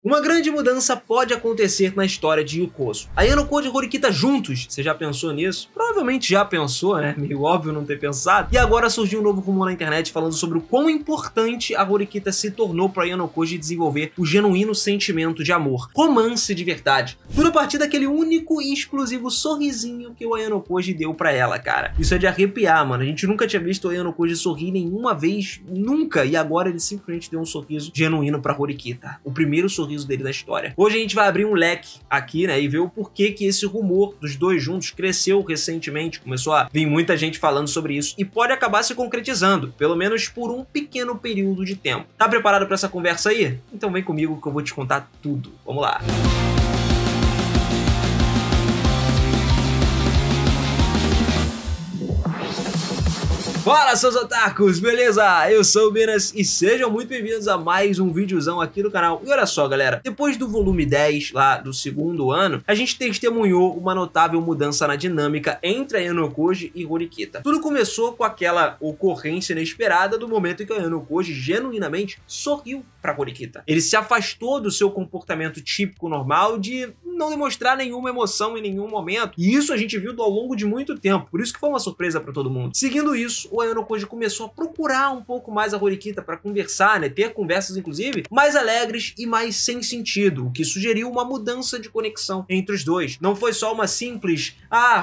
Uma grande mudança pode acontecer na história de Yukoso. A Yano-Kojin e Horikita juntos, você já pensou nisso? Provavelmente já pensou, né? Meio óbvio não ter pensado. E agora surgiu um novo rumor na internet falando sobre o quão importante a Horikita se tornou para a Yano-Kojin desenvolver o genuíno sentimento de amor. Romance de verdade. Tudo a partir daquele único e exclusivo sorrisinho que o Yano-Kojin deu pra ela, cara. Isso é de arrepiar, mano. A gente nunca tinha visto o Yano-Kojin sorrir nenhuma vez, nunca. E agora ele simplesmente deu um sorriso genuíno pra Horikita. O primeiro sorriso dele na história. Hoje a gente vai abrir um leque aqui, né, e ver o porquê que esse rumor dos dois juntos cresceu recentemente. Começou a vir muita gente falando sobre isso e pode acabar se concretizando, pelo menos por um pequeno período de tempo. Tá preparado pra essa conversa aí? Então vem comigo que eu vou te contar tudo. Vamos lá. Fala, seus otakus, beleza? Eu sou o Minas e sejam muito bem-vindos a mais um videozão aqui no canal. E olha só, galera, depois do volume 10 lá do segundo ano, a gente testemunhou uma notável mudança na dinâmica entre a Yano-Kojin e Horikita. Tudo começou com aquela ocorrência inesperada do momento em que a Yano-Kojin genuinamente sorriu pra Horikita. Ele se afastou do seu comportamento típico normal de não demonstrar nenhuma emoção em nenhum momento. E isso a gente viu ao longo de muito tempo, por isso que foi uma surpresa pra todo mundo. Seguindo isso, o Yano-Kojin começou a procurar um pouco mais a Horikita para conversar, né, ter conversas inclusive mais alegres e mais sem sentido, o que sugeriu uma mudança de conexão entre os dois. Não foi só uma simples,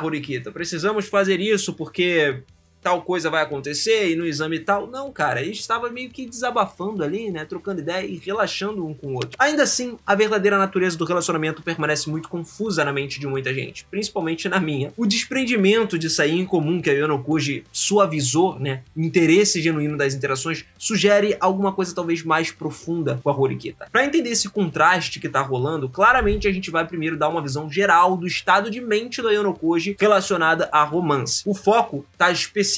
Horikita, precisamos fazer isso porque tal coisa vai acontecer e no exame tal. Não, cara, ele estava meio que desabafando ali, né, trocando ideia e relaxando um com o outro. Ainda assim, a verdadeira natureza do relacionamento permanece muito confusa na mente de muita gente, principalmente na minha. O desprendimento de sair em comum que a Yano-Kojin suavizou, né, o interesse genuíno das interações, sugere alguma coisa talvez mais profunda com a Horikita. Para entender esse contraste que tá rolando, claramente a gente vai primeiro dar uma visão geral do estado de mente da Yano-Kojin relacionada a romance. O foco tá especificamente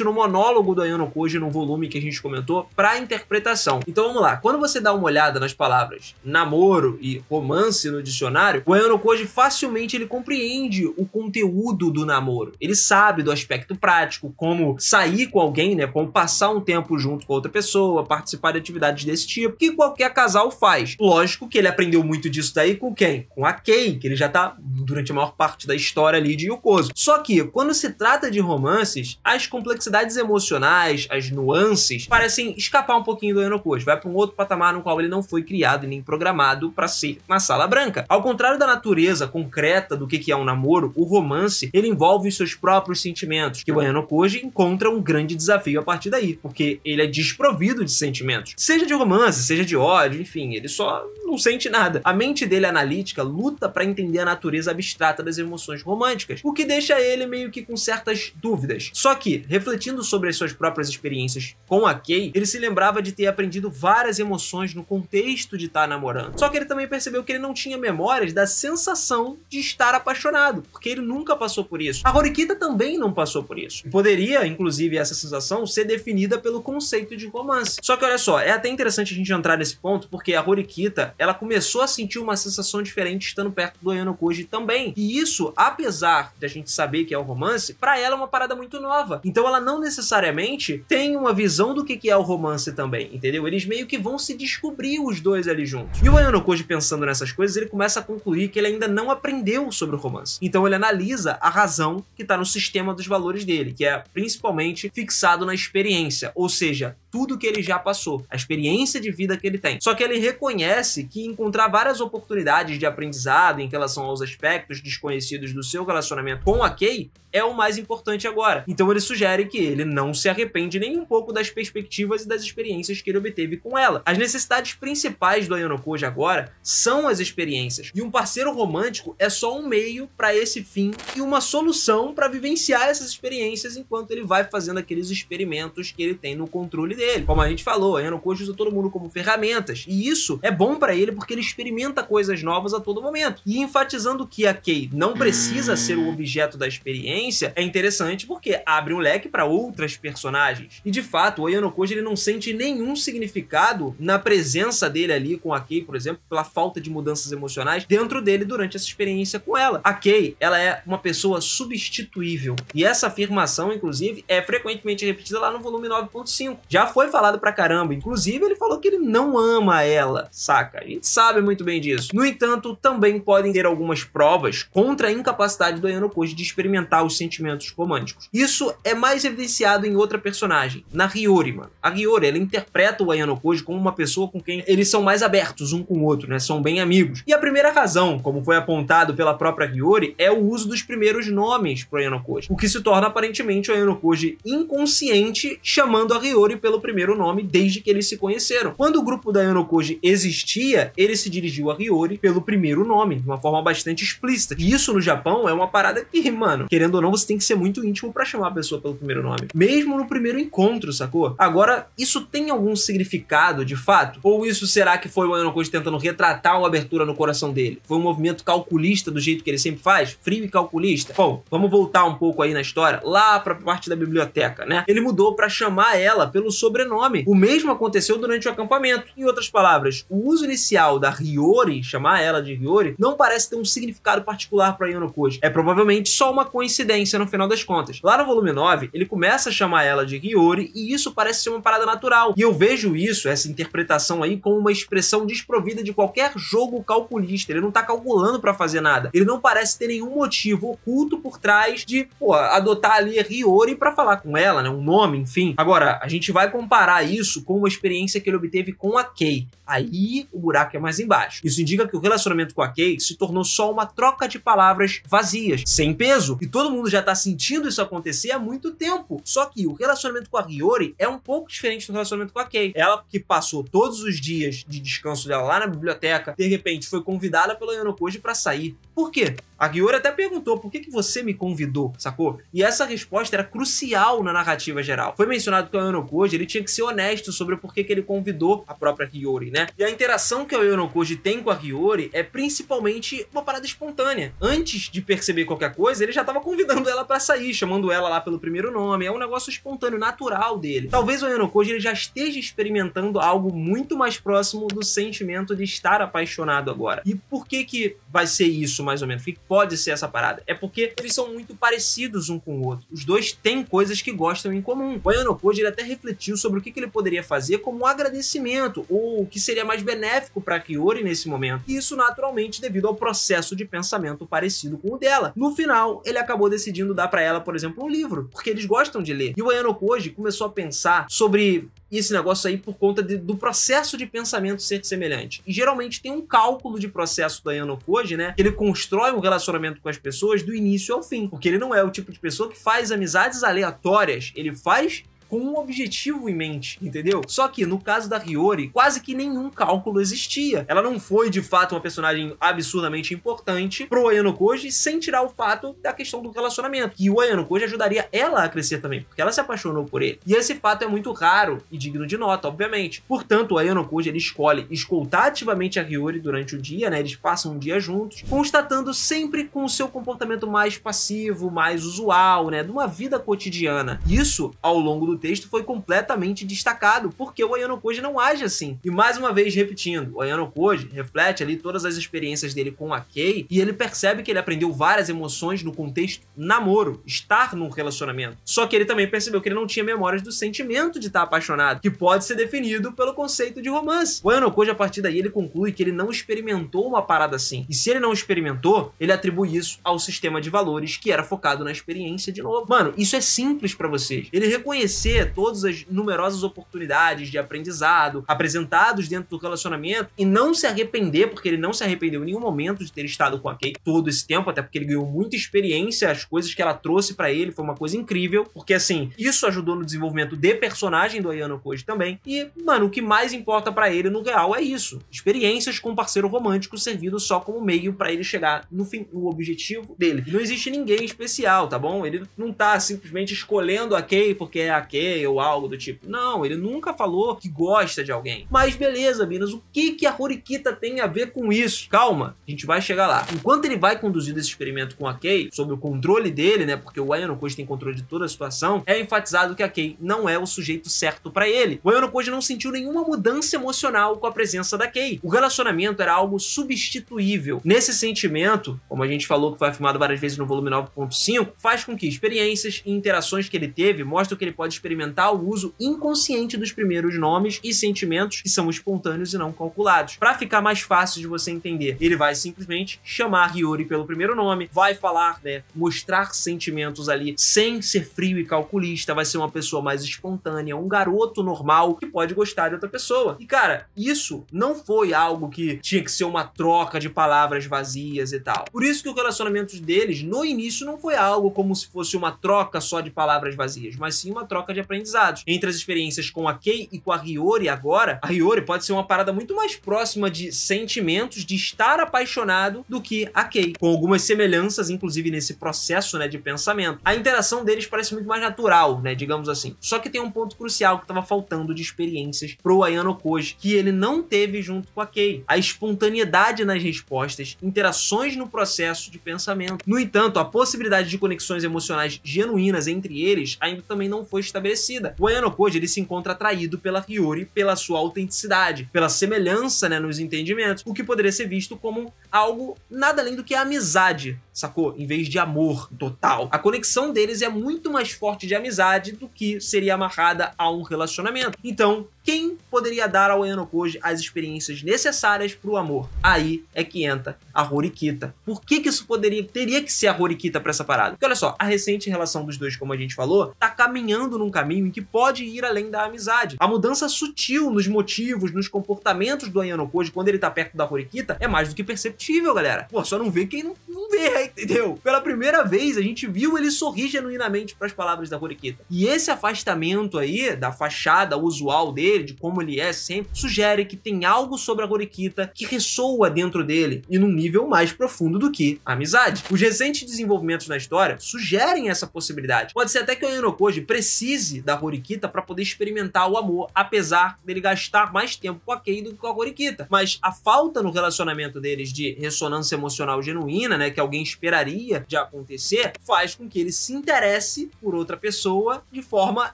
no monólogo da Yano-Kojin no volume que a gente comentou para interpretação. Então vamos lá, quando você dá uma olhada nas palavras namoro e romance no dicionário, o Yano-Kojin facilmente ele compreende o conteúdo do namoro. Ele sabe do aspecto prático, como sair com alguém, né, como passar um tempo junto com outra pessoa, participar de atividades desse tipo, que qualquer casal faz. Lógico que ele aprendeu muito disso daí com quem? Com a Kei, que ele já tá durante a maior parte da história ali de Yukoso. Só que, quando se trata de romances, as complexidades emocionais, as nuances, parecem escapar um pouquinho do Yano-Kojin, vai para um outro patamar no qual ele não foi criado e nem programado para ser na sala branca. Ao contrário da natureza concreta do que é um namoro, o romance, ele envolve os seus próprios sentimentos, que o Yano-Kojin encontra um grande desafio a partir daí, porque ele é desprovido de sentimentos. Seja de romance, seja de ódio, enfim, ele só não sente nada. A mente dele analítica luta para entender a natureza abstrata das emoções românticas, o que deixa ele meio que com certas dúvidas. Só que, refletindo sobre as suas próprias experiências com a Kei, ele se lembrava de ter aprendido várias emoções no contexto de estar namorando. Só que ele também percebeu que ele não tinha memórias da sensação de estar apaixonado, porque ele nunca passou por isso. A Horikita também não passou por isso. Poderia, inclusive, essa sensação ser definida pelo conceito de romance. Só que olha só, é até interessante a gente entrar nesse ponto, porque a Horikita, ela começou a sentir uma sensação diferente estando perto do Yano-Kojin também. E isso, apesar de a gente saber que é o romance, pra ela é uma parada muito nova. Então ela não necessariamente tem uma visão do que é o romance também, entendeu? Eles meio que vão se descobrir os dois ali juntos. E o Yano-Kojin, pensando nessas coisas, ele começa a concluir que ele ainda não aprendeu sobre o romance. Então ele analisa a razão que tá no sistema dos valores dele, que é principalmente fixado na experiência, ou seja, tudo que ele já passou, a experiência de vida que ele tem. Só que ele reconhece que encontrar várias oportunidades de aprendizado em relação aos aspectos desconhecidos do seu relacionamento com a Kei é o mais importante agora. Então ele sugere que ele não se arrepende nem um pouco das perspectivas e das experiências que ele obteve com ela. As necessidades principais do Yano-Kojin agora são as experiências, e um parceiro romântico é só um meio para esse fim e uma solução para vivenciar essas experiências enquanto ele vai fazendo aqueles experimentos que ele tem no controle dele. Como a gente falou, a Yano-Kojin usa todo mundo como ferramentas, e isso é bom para ele porque ele experimenta coisas novas a todo momento. E enfatizando que a Kei não precisa ser o objeto da experiência, é interessante porque abre um leque para outras personagens. E de fato, o Yano-Kojin ele não sente nenhum significado na presença dele ali com a Kei, por exemplo, pela falta de mudanças emocionais dentro dele durante essa experiência com ela. A Kei, ela é uma pessoa substituível. E essa afirmação, inclusive, é frequentemente repetida lá no volume 9.5. Já foi falado pra caramba. Inclusive, ele falou que ele não ama ela, saca? A gente sabe muito bem disso. No entanto, também podem ter algumas provas contra a incapacidade do Ayano Koji de experimentar os sentimentos românticos. Isso é mais evidenciado em outra personagem, na Hiyori, mano. A Hiyori, ela interpreta o Ayano Koji como uma pessoa com quem eles são mais abertos um com o outro, né? São bem amigos. E a primeira razão, como foi apontado pela própria Hiyori, é o uso dos primeiros nomes pro Ayano Koji, o que se torna aparentemente o Ayano Koji inconsciente chamando a Hiyori pelo primeiro nome desde que eles se conheceram. Quando o grupo da Ayano Koji existia, ele se dirigiu a Hiyori pelo primeiro nome, de uma forma bastante explícita. E isso no Japão é uma parada que, mano, querendo ou não, você tem que ser muito íntimo pra chamar a pessoa pelo primeiro nome. Mesmo no primeiro encontro, sacou? Agora, isso tem algum significado, de fato? Ou isso será que foi o Ayano Koji tentando retratar uma abertura no coração dele? Foi um movimento calculista do jeito que ele sempre faz? Frio e calculista? Bom, vamos voltar um pouco aí na história, lá pra parte da biblioteca, né? Ele mudou pra chamar ela pelo sobrenome. O mesmo aconteceu durante o acampamento. Em outras palavras, o uso inicial da Hiyori, chamar ela de Hiyori, não parece ter um significado particular para Ayano Koji. É provavelmente só uma coincidência no final das contas. Lá no volume 9, ele começa a chamar ela de Hiyori e isso parece ser uma parada natural. E eu vejo isso, essa interpretação aí, como uma expressão desprovida de qualquer jogo calculista. Ele não tá calculando para fazer nada. Ele não parece ter nenhum motivo oculto por trás de, pô, adotar ali a Hiyori para falar com ela, né? Um nome, enfim. Agora, a gente vai comparar isso com uma experiência que ele obteve com a Kei. Aí o buraco é mais embaixo. Isso indica que o relacionamento com a Kei se tornou só uma troca de palavras vazias, sem peso. E todo mundo já tá sentindo isso acontecer há muito tempo. Só que o relacionamento com a Hiyori é um pouco diferente do relacionamento com a Kei. Ela que passou todos os dias de descanso dela lá na biblioteca, de repente foi convidada pelo Ayano Koji pra sair. Por quê? A Hiyori até perguntou, por que você me convidou, sacou? E essa resposta era crucial na narrativa geral. Foi mencionado que o Ayano Koji, ele tinha que ser honesto sobre o porquê que ele convidou a própria Hiyori, né? E a interação que o Ayano Koji tem com a Hiyori é principalmente uma parada espontânea. Antes de perceber qualquer coisa, ele já tava convidando ela pra sair, chamando ela lá pelo primeiro nome. É um negócio espontâneo, natural dele. Talvez o Ayano Koji ele já esteja experimentando algo muito mais próximo do sentimento de estar apaixonado agora. E por que que vai ser isso, mais ou menos? O que pode ser essa parada? É porque eles são muito parecidos um com o outro. Os dois têm coisas que gostam em comum. O Ayano Koji ele até refletiu sobre o que ele poderia fazer como um agradecimento, ou o que seria mais benéfico para Hiyori nesse momento. E isso naturalmente devido ao processo de pensamento parecido com o dela. No final, ele acabou decidindo dar para ela, por exemplo, um livro, porque eles gostam de ler. E o Ayano Koji começou a pensar sobre esse negócio aí por conta do processo de pensamento ser semelhante. E geralmente tem um cálculo de processo do Ayano Koji, né? Ele constrói um relacionamento com as pessoas do início ao fim. Porque ele não é o tipo de pessoa que faz amizades aleatórias. Ele faz com um objetivo em mente, entendeu? Só que no caso da Hiyori, quase que nenhum cálculo existia. Ela não foi de fato uma personagem absurdamente importante pro Ayano Koji, sem tirar o fato da questão do relacionamento. E o Ayano Koji ajudaria ela a crescer também, porque ela se apaixonou por ele. E esse fato é muito raro e digno de nota, obviamente. Portanto, o Ayano Koji ele escolhe escoltar ativamente a Hiyori durante o dia, né? Eles passam um dia juntos, constatando sempre com o seu comportamento mais passivo, mais usual, né? De uma vida cotidiana. Isso, ao longo do texto, foi completamente destacado, porque o Ayano Koji não age assim. E mais uma vez repetindo, o Ayano Koji reflete ali todas as experiências dele com a Kei, e ele percebe que ele aprendeu várias emoções no contexto namoro, estar num relacionamento. Só que ele também percebeu que ele não tinha memórias do sentimento de estar apaixonado, que pode ser definido pelo conceito de romance. O Ayano Koji, a partir daí, ele conclui que ele não experimentou uma parada assim. E se ele não experimentou, ele atribui isso ao sistema de valores que era focado na experiência de novo. Mano, isso é simples pra vocês. Ele reconhecer todas as numerosas oportunidades de aprendizado apresentados dentro do relacionamento e não se arrepender, porque ele não se arrependeu em nenhum momento de ter estado com a Kei todo esse tempo, até porque ele ganhou muita experiência, as coisas que ela trouxe pra ele foi uma coisa incrível, porque assim, isso ajudou no desenvolvimento de personagem do Ayano Koji também. E, mano, o que mais importa pra ele no real é isso, experiências com um parceiro romântico servido só como meio pra ele chegar no fim, no objetivo dele. E não existe ninguém especial, tá bom? Ele não tá simplesmente escolhendo a Kei porque é a Kei ou algo do tipo. Não, ele nunca falou que gosta de alguém. Mas beleza, Minas, o que a Horikita tem a ver com isso? Calma, a gente vai chegar lá. Enquanto ele vai conduzindo esse experimento com a Kei, sob o controle dele, né, porque o Ayano Koji tem controle de toda a situação, é enfatizado que a Kei não é o sujeito certo pra ele. O Ayano Koji não sentiu nenhuma mudança emocional com a presença da Kei. O relacionamento era algo substituível. Nesse sentimento, como a gente falou que foi afirmado várias vezes no volume 9.5, faz com que experiências e interações que ele teve mostrem que ele pode experimental o uso inconsciente dos primeiros nomes e sentimentos que são espontâneos e não calculados. Para ficar mais fácil de você entender, ele vai simplesmente chamar Hiyori pelo primeiro nome, vai falar, né, mostrar sentimentos ali sem ser frio e calculista, vai ser uma pessoa mais espontânea, um garoto normal que pode gostar de outra pessoa. E cara, isso não foi algo que tinha que ser uma troca de palavras vazias e tal. Por isso que o relacionamento deles no início não foi algo como se fosse uma troca só de palavras vazias, mas sim uma troca de aprendizados. Entre as experiências com a Kei e com a Hiyori agora, a Hiyori pode ser uma parada muito mais próxima de sentimentos, de estar apaixonado, do que a Kei, com algumas semelhanças, inclusive nesse processo, né, de pensamento. A interação deles parece muito mais natural, né, digamos assim. Só que tem um ponto crucial que estava faltando de experiências pro Ayano Koji, que ele não teve junto com a Kei. A espontaneidade nas respostas, interações no processo de pensamento. No entanto, a possibilidade de conexões emocionais genuínas entre eles ainda também não foi estabelecida. O Ayano Koji, ele se encontra atraído pela Hiyori pela sua autenticidade, pela semelhança, né, nos entendimentos, o que poderia ser visto como algo nada além do que a amizade, sacou? Em vez de amor total. A conexão deles é muito mais forte de amizade do que seria amarrada a um relacionamento. Então, quem poderia dar ao Ayano Koji as experiências necessárias para o amor? Aí é que entra a Horikita. Por que isso teria que ser a Horikita para essa parada? Porque olha só, a recente relação dos dois, como a gente falou, tá caminhando num caminho em que pode ir além da amizade. A mudança sutil nos motivos, nos comportamentos do Ayano Koji quando ele tá perto da Horikita é mais do que perceptível, galera. Pô, só não vê quem não vê, entendeu? Pela primeira vez a gente viu ele sorrir genuinamente para as palavras da Horikita. E esse afastamento aí da fachada usual dele, de como ele é sempre, sugere que tem algo sobre a Horikita que ressoa dentro dele e num nível mais profundo do que a amizade. Os recentes desenvolvimentos na história sugerem essa possibilidade. Pode ser até que o Ayano Koji precise da Horikita para poder experimentar o amor, apesar dele gastar mais tempo com a Kei do que com a Horikita. Mas a falta no relacionamento deles de ressonância emocional genuína, né, que alguém esperaria de acontecer, faz com que ele se interesse por outra pessoa de forma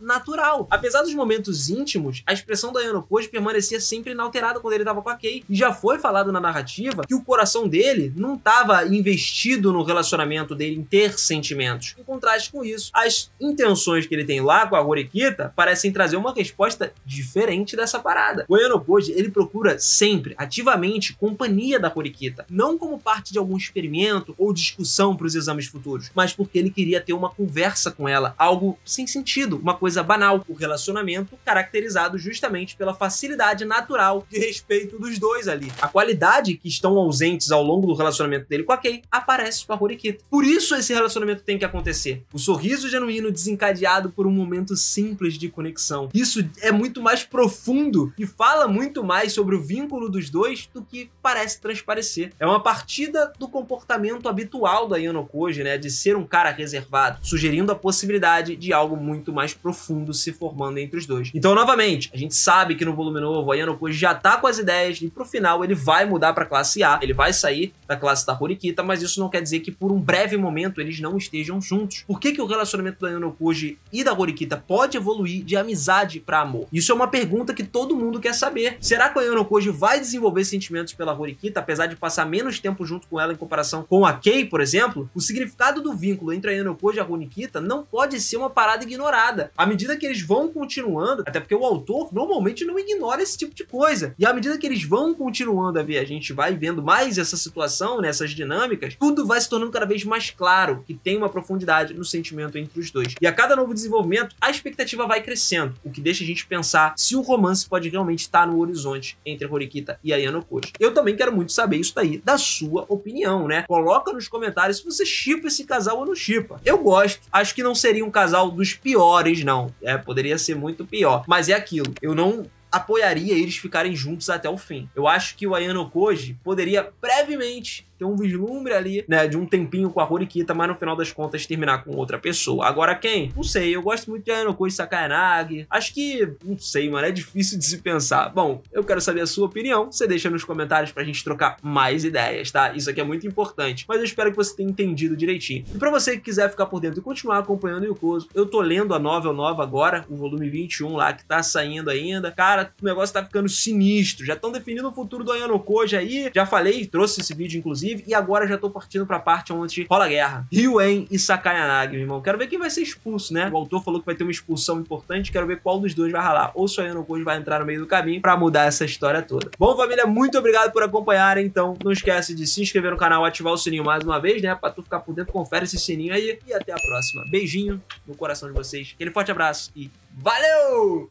natural. Apesar dos momentos íntimos, a expressão do Ayano Koji permanecia sempre inalterada quando ele estava com a Kei. E já foi falado na narrativa que o coração dele não estava investido no relacionamento dele em ter sentimentos. Em contraste com isso, as intenções que ele tem lá com a Horikita parecem trazer uma resposta diferente dessa parada. O Ayano Koji, ele procura sempre, ativamente, companhia da Horikita. Não como parte de algum experimento ou discussão para os exames futuros, mas porque ele queria ter uma conversa com ela, algo sem sentido, uma coisa banal. O relacionamento caracterizado justamente pela facilidade natural de respeito dos dois ali. A qualidade que estão ausentes ao longo do relacionamento dele com a Kei aparece com a Horikita. Por isso esse relacionamento tem que acontecer. O sorriso genuíno desencadeado por um momento simples de conexão. Isso é muito mais profundo e fala muito mais sobre o vínculo dos dois do que parece transparecer. É uma partida do comportamento habitual do Ayano Koji, né, de ser um cara reservado, sugerindo a possibilidade de algo muito mais profundo se formando entre os dois. Então, novamente, a gente sabe que no volume novo o Ayano Koji já tá com as ideias e pro final ele vai mudar pra classe A, ele vai sair da classe da Horikita, mas isso não quer dizer que por um breve momento eles não estejam juntos. Por que o relacionamento do Ayano Koji e da Horikita pode evoluir de amizade pra amor? Isso é uma pergunta que todo mundo quer saber. Será que o Ayano Koji vai desenvolver sentimentos pela Horikita, apesar de passar menos tempo junto com ela em comparação com a Kei, por exemplo? O significado do vínculo entre a Ayano Koji e a Horikita não pode ser uma parada ignorada. À medida que eles vão continuando, até porque o autor normalmente não ignora esse tipo de coisa, e à medida que eles vão continuando a ver, a gente vai vendo mais essa situação, né, essas dinâmicas, tudo vai se tornando cada vez mais claro que tem uma profundidade no sentimento entre os dois. E a cada novo desenvolvimento, a expectativa vai crescendo, o que deixa a gente pensar se o romance pode realmente estar no horizonte entre a Horikita e a Ayano Koji. Eu também quero muito saber isso daí, da sua opinião, né? Coloca nos comentários se você shippa esse casal ou não shippa. Eu gosto, acho que não seria um casal dos piores, não. Poderia ser muito pior, mas é aquilo, eu não apoiaria eles ficarem juntos até o fim. Eu acho que o Ayano Koji poderia brevemente ter um vislumbre ali, né, de um tempinho com a Horikita, mas no final das contas terminar com outra pessoa. Agora quem? Não sei, eu gosto muito de Ayano Koji Sakayanagi. Acho que, não sei, mano, é difícil de se pensar. Bom, eu quero saber a sua opinião, você deixa nos comentários pra gente trocar mais ideias, tá? Isso aqui é muito importante, mas eu espero que você tenha entendido direitinho. E pra você que quiser ficar por dentro e continuar acompanhando o Yukoso, eu tô lendo a novel nova agora, o volume 21 lá, que tá saindo ainda. Cara, o negócio tá ficando sinistro, já estão definindo o futuro do Ayano Koji aí, já falei, trouxe esse vídeo inclusive, inclusive, e agora já tô partindo pra parte onde rola a guerra. Ryuen e Sakayanagi, meu irmão. Quero ver quem vai ser expulso, né? O autor falou que vai ter uma expulsão importante, quero ver qual dos dois vai ralar. Ou Soyano Koji vai entrar no meio do caminho pra mudar essa história toda. Bom, família, muito obrigado por acompanharem, então não esquece de se inscrever no canal, ativar o sininho mais uma vez, né? Pra tu ficar por dentro, confere esse sininho aí e até a próxima. Beijinho no coração de vocês, aquele forte abraço e valeu!